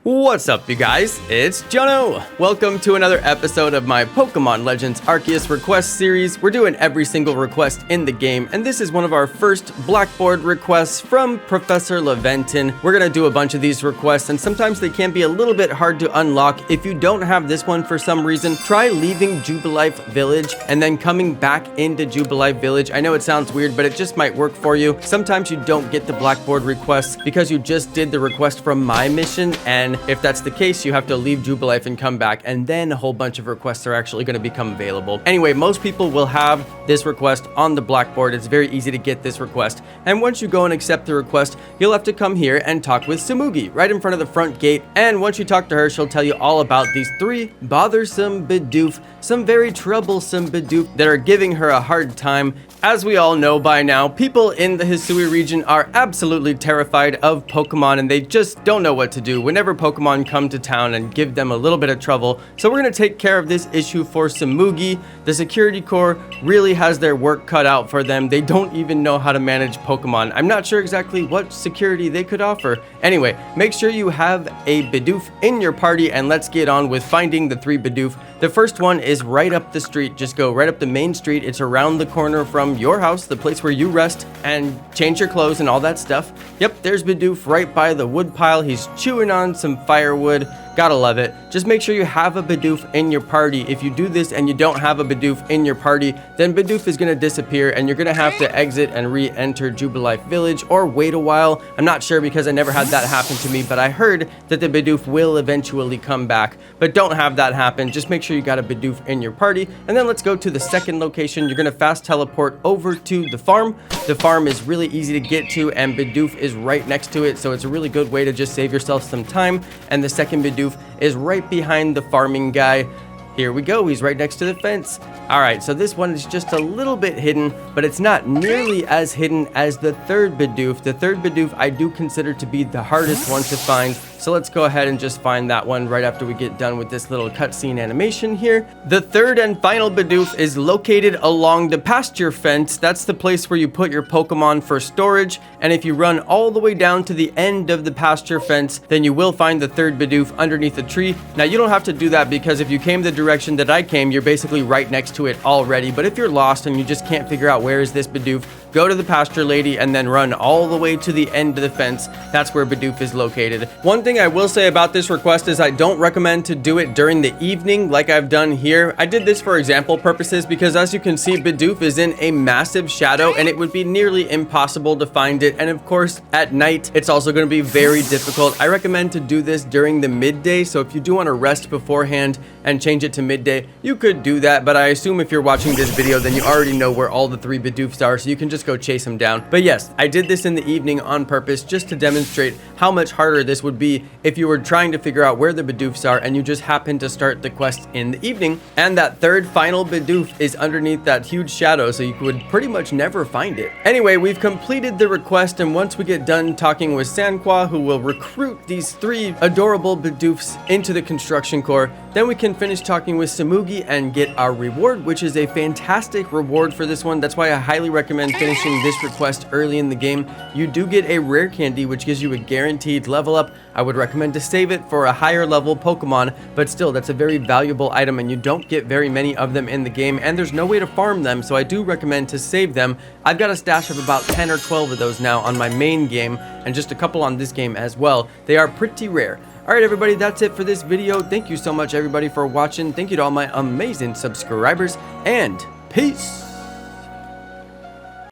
What's up, you guys? It's Jono! Welcome to another episode of my Pokemon Legends Arceus request series. We're doing every single request in the game, and this is one of our first Blackboard requests from Professor Laventon. We're gonna do a bunch of these requests, and sometimes they can be a little bit hard to unlock. If you don't have this one for some reason, try leaving Jubilife Village and then coming back into Jubilife Village. I know it sounds weird, but it just might work for you. Sometimes you don't get the Blackboard requests because you just did the request from my mission, and if that's the case, you have to leave Jubilife and come back, and then a whole bunch of requests are actually going to become available. Anyway, most people will have this request on the Blackboard. It's very easy to get this request, and once you go and accept the request, you'll have to come here and talk with Tsumugi right in front of the front gate, and once you talk to her, she'll tell you all about these three Bothersome Bidoof, some very troublesome Bidoof that are giving her a hard time. As we all know by now, people in the Hisui region are absolutely terrified of Pokemon, and they just don't know what to do whenever Pokemon come to town and give them a little bit of trouble. So we're going to take care of this issue for Tsumugi. The Security Corps really has their work cut out for them. They don't even know how to manage Pokemon. I'm not sure exactly what security they could offer. Anyway, make sure you have a Bidoof in your party, and let's get on with finding the three Bidoof. The first one is right up the street. Just go right up the main street. It's around the corner from your house, the place where you rest and change your clothes and all that stuff. Yep, there's Bidoof right by the wood pile. He's chewing on some firewood. Gotta love it. Just make sure you have a Bidoof in your party. If you do this and you don't have a Bidoof in your party, then Bidoof is gonna disappear and you're gonna have to exit and re-enter Jubilife Village or wait a while. I'm not sure because I never had that happen to me, but I heard that the Bidoof will eventually come back. But don't have that happen. Just make sure you got a Bidoof in your party. And then let's go to the second location. You're gonna fast teleport over to the farm. The farm is really easy to get to and Bidoof is right next to it, so it's a really good way to just save yourself some time. And the second Bidoof is right behind the farming guy. Here we go, he's right next to the fence. Alright, so this one is just a little bit hidden, but it's not nearly as hidden as the third Bidoof. The third Bidoof I do consider to be the hardest one to find. So let's go ahead and just find that one right after we get done with this little cutscene animation here. The third and final Bidoof is located along the pasture fence. That's the place where you put your Pokemon for storage. And if you run all the way down to the end of the pasture fence, then you will find the third Bidoof underneath a tree. Now you don't have to do that because if you came the direction that I came, you're basically right next to it already. But if you're lost and you just can't figure out where is this Bidoof, go to the pasture lady and then run all the way to the end of the fence. That's where Bidoof is located. One thing I will say about this request is I don't recommend to do it during the evening like I've done here. I did this for example purposes because as you can see, Bidoof is in a massive shadow and it would be nearly impossible to find it. And of course, at night, it's also going to be very difficult. I recommend to do this during the midday. So if you do want to rest beforehand and change it to midday, you could do that. But I assume if you're watching this video, then you already know where all the three Bidoofs are. So you can just go chase them down. But yes, I did this in the evening on purpose just to demonstrate how much harder this would be if you were trying to figure out where the Bidoofs are and you just happen to start the quest in the evening. And that third final Bidoof is underneath that huge shadow, so you would pretty much never find it. Anyway, we've completed the request, and once we get done talking with Sanqua, who will recruit these three adorable Bidoofs into the construction corps, then we can finish talking with Tsumugi and get our reward, which is a fantastic reward for this one. That's why I highly recommend finishing this request early in the game. You do get a rare candy, which gives you a guaranteed level up. I would recommend to save it for a higher level Pokemon, but still, that's a very valuable item and you don't get very many of them in the game, and there's no way to farm them, so I do recommend to save them. I've got a stash of about 10 or 12 of those now on my main game, and just a couple on this game as well. They are pretty rare. Alright everybody, that's it for this video. Thank you so much everybody for watching. Thank you to all my amazing subscribers, and peace!